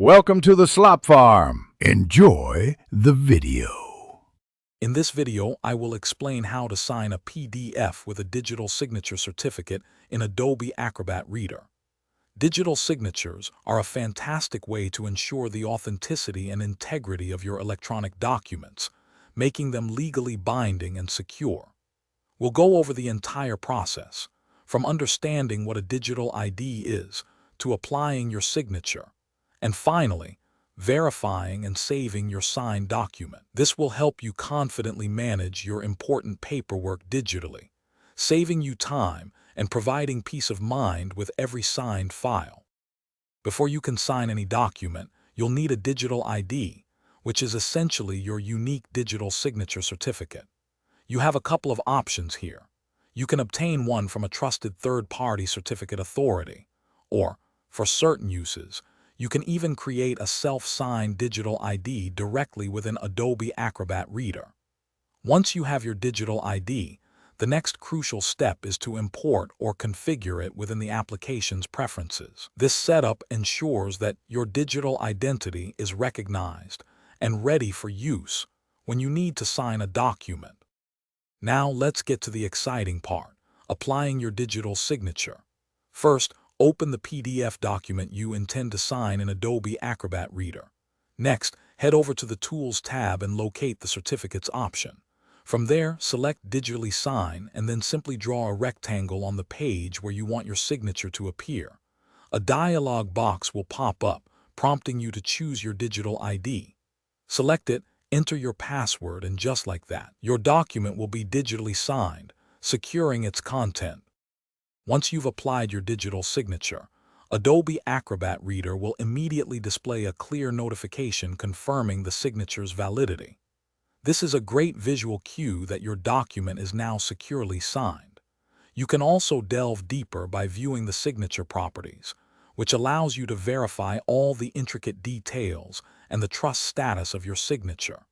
Welcome to the Slop Farm. Enjoy the video. In this video, I will explain how to sign a PDF with a digital signature certificate in Adobe Acrobat Reader. Digital signatures are a fantastic way to ensure the authenticity and integrity of your electronic documents, making them legally binding and secure. We'll go over the entire process, from understanding what a digital ID is to applying your signature, and finally, verifying and saving your signed document. This will help you confidently manage your important paperwork digitally, saving you time and providing peace of mind with every signed file. Before you can sign any document, you'll need a digital ID, which is essentially your unique digital signature certificate. You have a couple of options here. You can obtain one from a trusted third-party certificate authority, or, for certain uses, you can even create a self-signed digital ID directly within Adobe Acrobat Reader. Once you have your digital ID, the next crucial step is to import or configure it within the application's preferences. This setup ensures that your digital identity is recognized and ready for use when you need to sign a document. Now let's get to the exciting part, applying your digital signature. First, open the PDF document you intend to sign in Adobe Acrobat Reader. Next, head over to the Tools tab and locate the Certificates option. From there, select Digitally Sign and then simply draw a rectangle on the page where you want your signature to appear. A dialog box will pop up, prompting you to choose your digital ID. Select it, enter your password, and just like that, your document will be digitally signed, securing its content. Once you've applied your digital signature, Adobe Acrobat Reader will immediately display a clear notification confirming the signature's validity. This is a great visual cue that your document is now securely signed. You can also delve deeper by viewing the signature properties, which allows you to verify all the intricate details and the trust status of your signature.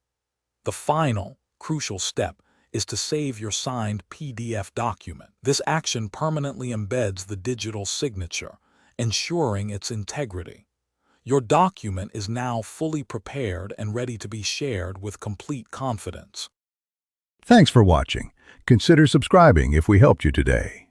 The final, crucial step is to save your signed PDF document. This action permanently embeds the digital signature, ensuring its integrity. Your document is now fully prepared and ready to be shared with complete confidence. Thanks for watching. Consider subscribing if we helped you today.